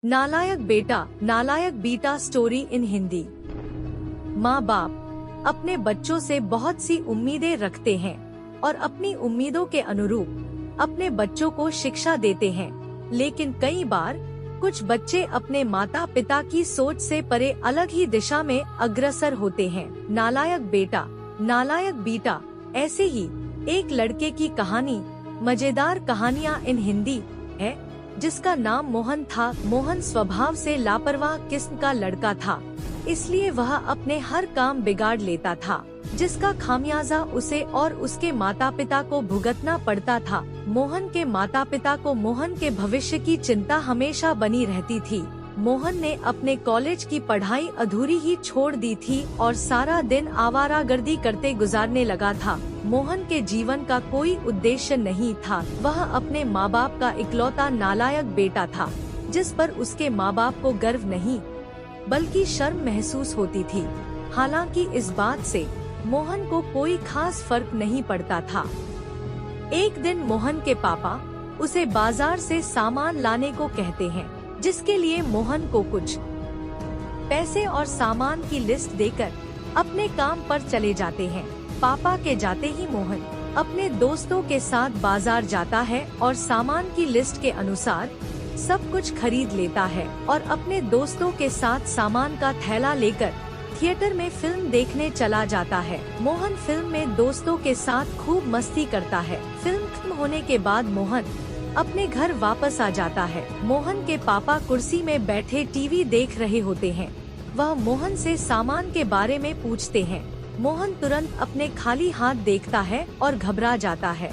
नालायक बेटा नालायक बेटा स्टोरी इन हिंदी। माँ बाप अपने बच्चों से बहुत सी उम्मीदें रखते हैं और अपनी उम्मीदों के अनुरूप अपने बच्चों को शिक्षा देते हैं, लेकिन कई बार कुछ बच्चे अपने माता पिता की सोच से परे अलग ही दिशा में अग्रसर होते हैं। नालायक बेटा ऐसे ही एक लड़के की कहानी, मजेदार कहानियाँ इन हिंदी है, जिसका नाम मोहन था। मोहन स्वभाव से लापरवाह किस्म का लड़का था, इसलिए वह अपने हर काम बिगाड़ लेता था, जिसका खामियाजा उसे और उसके माता पिता को भुगतना पड़ता था। मोहन के माता पिता को मोहन के भविष्य की चिंता हमेशा बनी रहती थी। मोहन ने अपने कॉलेज की पढ़ाई अधूरी ही छोड़ दी थी और सारा दिन आवारागर्दी करते गुजारने लगा था। मोहन के जीवन का कोई उद्देश्य नहीं था। वह अपने माँ बाप का इकलौता नालायक बेटा था, जिस पर उसके माँ बाप को गर्व नहीं बल्कि शर्म महसूस होती थी। हालांकि इस बात से मोहन को कोई खास फर्क नहीं पड़ता था। एक दिन मोहन के पापा उसे बाजार से सामान लाने को कहते हैं, जिसके लिए मोहन को कुछ पैसे और सामान की लिस्ट देकर अपने काम पर चले जाते हैं। पापा के जाते ही मोहन अपने दोस्तों के साथ बाजार जाता है और सामान की लिस्ट के अनुसार सब कुछ खरीद लेता है और अपने दोस्तों के साथ सामान का थैला लेकर थिएटर में फिल्म देखने चला जाता है। मोहन फिल्म में दोस्तों के साथ खूब मस्ती करता है। फिल्म खत्म होने के बाद मोहन अपने घर वापस आ जाता है। मोहन के पापा कुर्सी में बैठे टीवी देख रहे होते हैं। वह मोहन से सामान के बारे में पूछते हैं। मोहन तुरंत अपने खाली हाथ देखता है और घबरा जाता है,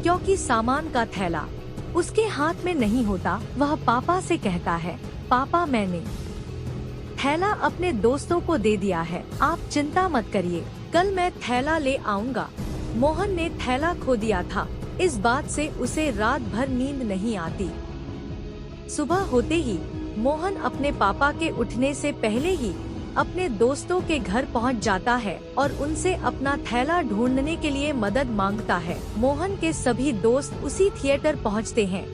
क्योंकि सामान का थैला उसके हाथ में नहीं होता। वह पापा से कहता है, पापा मैंने थैला अपने दोस्तों को दे दिया है, आप चिंता मत करिए, कल मैं थैला ले आऊँगा। मोहन ने थैला खो दिया था। इस बात से उसे रात भर नींद नहीं आती। सुबह होते ही मोहन अपने पापा के उठने से पहले ही अपने दोस्तों के घर पहुंच जाता है और उनसे अपना थैला ढूंढने के लिए मदद मांगता है। मोहन के सभी दोस्त उसी थिएटर पहुंचते हैं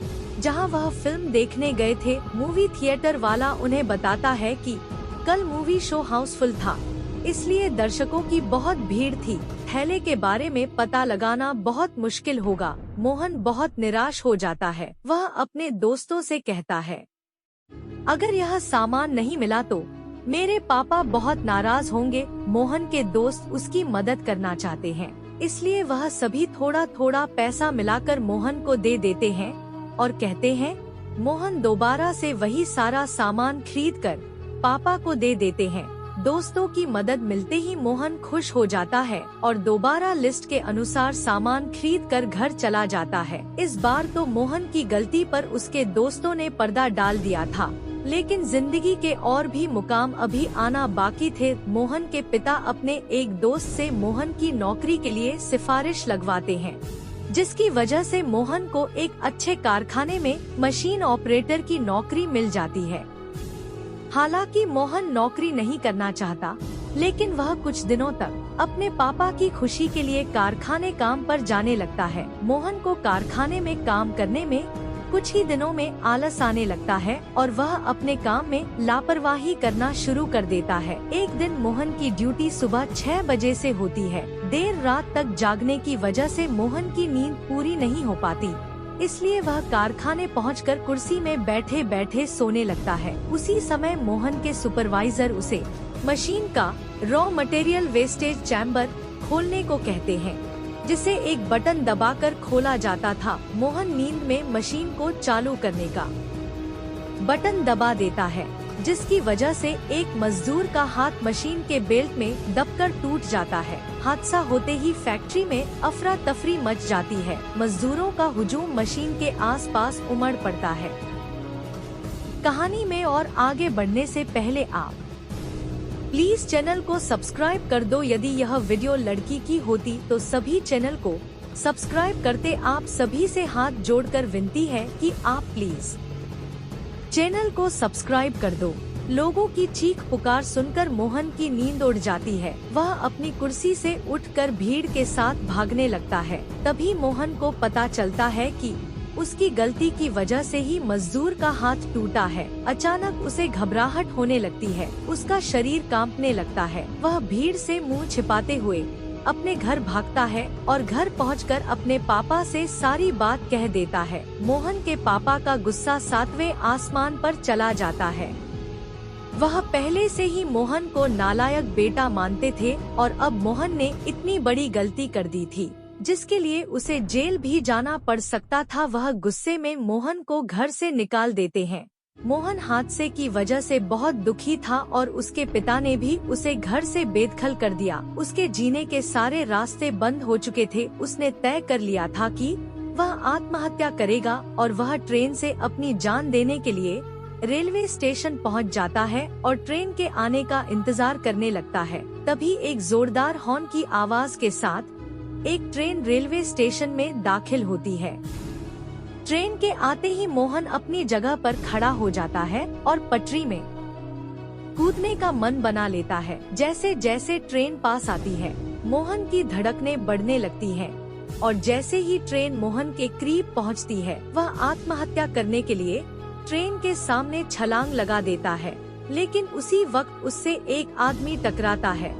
जहां वह फिल्म देखने गए थे। मूवी थिएटर वाला उन्हें बताता है कि कल मूवी शो हाउसफुल था, इसलिए दर्शकों की बहुत भीड़ थी। थैले के बारे में पता लगाना बहुत मुश्किल होगा। मोहन बहुत निराश हो जाता है। वह अपने दोस्तों से कहता है, अगर यह सामान नहीं मिला तो मेरे पापा बहुत नाराज होंगे। मोहन के दोस्त उसकी मदद करना चाहते हैं, इसलिए वह सभी थोड़ा थोड़ा पैसा मिलाकर मोहन को दे देते हैं और कहते हैं। मोहन दोबारा से वही सारा सामान खरीद कर पापा को दे देते हैं। दोस्तों की मदद मिलते ही मोहन खुश हो जाता है और दोबारा लिस्ट के अनुसार सामान खरीद कर घर चला जाता है। इस बार तो मोहन की गलती पर उसके दोस्तों ने पर्दा डाल दिया था, लेकिन जिंदगी के और भी मुकाम अभी आना बाकी थे। मोहन के पिता अपने एक दोस्त से मोहन की नौकरी के लिए सिफारिश लगवाते हैं, जिसकी वजह से मोहन को एक अच्छे कारखाने में मशीन ऑपरेटर की नौकरी मिल जाती है। हालांकि मोहन नौकरी नहीं करना चाहता, लेकिन वह कुछ दिनों तक अपने पापा की खुशी के लिए कारखाने काम पर जाने लगता है। मोहन को कारखाने में काम करने में कुछ ही दिनों में आलस आने लगता है और वह अपने काम में लापरवाही करना शुरू कर देता है। एक दिन मोहन की ड्यूटी सुबह 6 बजे से होती है। देर रात तक जागने की वजह से मोहन की नींद पूरी नहीं हो पाती, इसलिए वह कारखाने पहुंचकर कुर्सी में बैठे बैठे सोने लगता है। उसी समय मोहन के सुपरवाइजर उसे मशीन का रॉ मटेरियल वेस्टेज चैम्बर खोलने को कहते हैं, जिसे एक बटन दबाकर खोला जाता था। मोहन नींद में मशीन को चालू करने का बटन दबा देता है, जिसकी वजह से एक मजदूर का हाथ मशीन के बेल्ट में दबकर टूट जाता है। हादसा होते ही फैक्ट्री में अफरा तफरी मच जाती है। मजदूरों का हुजूम मशीन के आसपास उमड़ पड़ता है। कहानी में और आगे बढ़ने से पहले आप प्लीज चैनल को सब्सक्राइब कर दो। यदि यह वीडियो लड़की की होती तो सभी चैनल को सब्सक्राइब करते। आप सभी से हाथ जोड़कर विनती है कि आप प्लीज चैनल को सब्सक्राइब कर दो। लोगों की चीख पुकार सुनकर मोहन की नींद उड़ जाती है। वह अपनी कुर्सी से उठकर भीड़ के साथ भागने लगता है। तभी मोहन को पता चलता है कि उसकी गलती की वजह से ही मजदूर का हाथ टूटा है। अचानक उसे घबराहट होने लगती है, उसका शरीर कांपने लगता है। वह भीड़ से मुंह छिपाते हुए अपने घर भागता है और घर पहुंचकर अपने पापा से सारी बात कह देता है। मोहन के पापा का गुस्सा 7वें आसमान पर चला जाता है। वह पहले से ही मोहन को नालायक बेटा मानते थे और अब मोहन ने इतनी बड़ी गलती कर दी थी जिसके लिए उसे जेल भी जाना पड़ सकता था। वह गुस्से में मोहन को घर से निकाल देते हैं। मोहन हादसे की वजह से बहुत दुखी था और उसके पिता ने भी उसे घर से बेदखल कर दिया। उसके जीने के सारे रास्ते बंद हो चुके थे। उसने तय कर लिया था कि वह आत्महत्या करेगा और वह ट्रेन से अपनी जान देने के लिए रेलवे स्टेशन पहुंच जाता है और ट्रेन के आने का इंतजार करने लगता है। तभी एक जोरदार हॉर्न की आवाज के साथ एक ट्रेन रेलवे स्टेशन में दाखिल होती है। ट्रेन के आते ही मोहन अपनी जगह पर खड़ा हो जाता है और पटरी में कूदने का मन बना लेता है। जैसे जैसे ट्रेन पास आती है, मोहन की धड़कनें बढ़ने लगती हैं और जैसे ही ट्रेन मोहन के करीब पहुंचती है, वह आत्महत्या करने के लिए ट्रेन के सामने छलांग लगा देता है। लेकिन उसी वक्त उससे एक आदमी टकराता है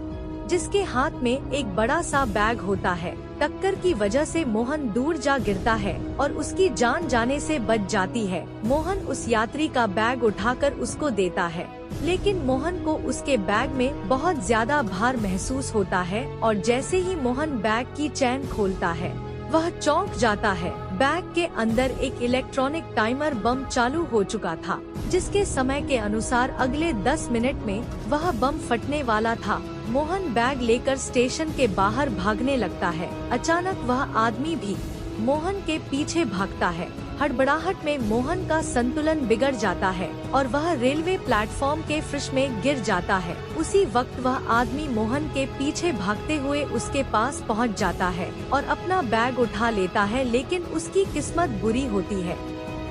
जिसके हाथ में एक बड़ा सा बैग होता है। टक्कर की वजह से मोहन दूर जा गिरता है और उसकी जान जाने से बच जाती है। मोहन उस यात्री का बैग उठाकर उसको देता है, लेकिन मोहन को उसके बैग में बहुत ज्यादा भार महसूस होता है और जैसे ही मोहन बैग की चैन खोलता है, वह चौंक जाता है। बैग के अंदर एक इलेक्ट्रॉनिक टाइमर बम चालू हो चुका था, जिसके समय के अनुसार अगले 10 मिनट में वह बम फटने वाला था। मोहन बैग लेकर स्टेशन के बाहर भागने लगता है। अचानक वह आदमी भी मोहन के पीछे भागता है। हड़बड़ाहट में मोहन का संतुलन बिगड़ जाता है और वह रेलवे प्लेटफॉर्म के फर्श में गिर जाता है। उसी वक्त वह आदमी मोहन के पीछे भागते हुए उसके पास पहुंच जाता है और अपना बैग उठा लेता है, लेकिन उसकी किस्मत बुरी होती है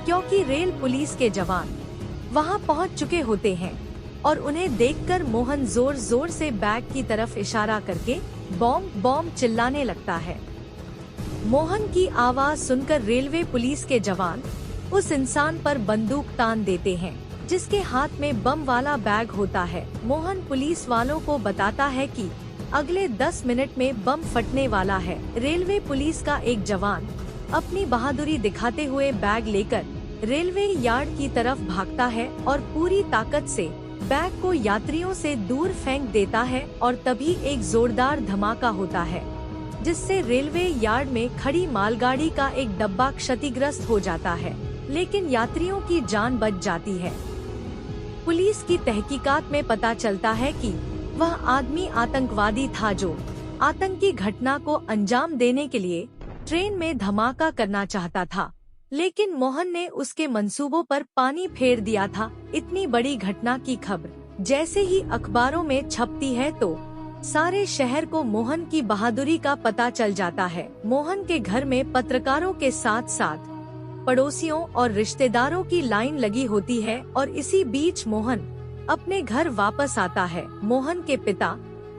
क्योंकि रेल पुलिस के जवान वहां पहुंच चुके होते हैं और उन्हें देखकर मोहन जोर जोर से बैग की तरफ इशारा करके बॉम्ब बॉम्ब चिल्लाने लगता है। मोहन की आवाज सुनकर रेलवे पुलिस के जवान उस इंसान पर बंदूक तान देते हैं जिसके हाथ में बम वाला बैग होता है। मोहन पुलिस वालों को बताता है कि अगले 10 मिनट में बम फटने वाला है। रेलवे पुलिस का एक जवान अपनी बहादुरी दिखाते हुए बैग लेकर रेलवे यार्ड की तरफ भागता है और पूरी ताकत से बैग को यात्रियों से दूर फेंक देता है और तभी एक जोरदार धमाका होता है जिससे रेलवे यार्ड में खड़ी मालगाड़ी का एक डब्बा क्षतिग्रस्त हो जाता है, लेकिन यात्रियों की जान बच जाती है। पुलिस की तहकीकात में पता चलता है कि वह आदमी आतंकवादी था जो आतंकी घटना को अंजाम देने के लिए ट्रेन में धमाका करना चाहता था, लेकिन मोहन ने उसके मंसूबों पर पानी फेर दिया था। इतनी बड़ी घटना की खबर जैसे ही अखबारों में छपती है तो सारे शहर को मोहन की बहादुरी का पता चल जाता है। मोहन के घर में पत्रकारों के साथ साथ पड़ोसियों और रिश्तेदारों की लाइन लगी होती है और इसी बीच मोहन अपने घर वापस आता है। मोहन के पिता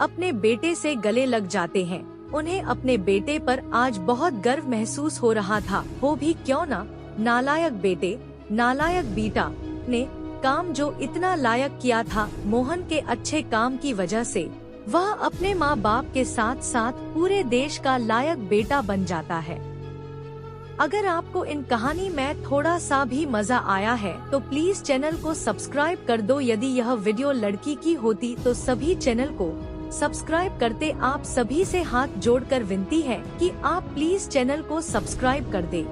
अपने बेटे से गले लग जाते हैं। उन्हें अपने बेटे पर आज बहुत गर्व महसूस हो रहा था। वो भी क्यों ना, नालायक बेटे, नालायक बेटा ने काम जो इतना लायक किया था। मोहन के अच्छे काम की वजह से वह अपने माँ बाप के साथ साथ पूरे देश का लायक बेटा बन जाता है। अगर आपको इन कहानी में थोड़ा सा भी मजा आया है तो प्लीज चैनल को सब्सक्राइब कर दो। यदि यह वीडियो लड़की की होती तो सभी चैनल को सब्सक्राइब करते। आप सभी से हाथ जोड़कर विनती है कि आप प्लीज चैनल को सब्सक्राइब कर दें।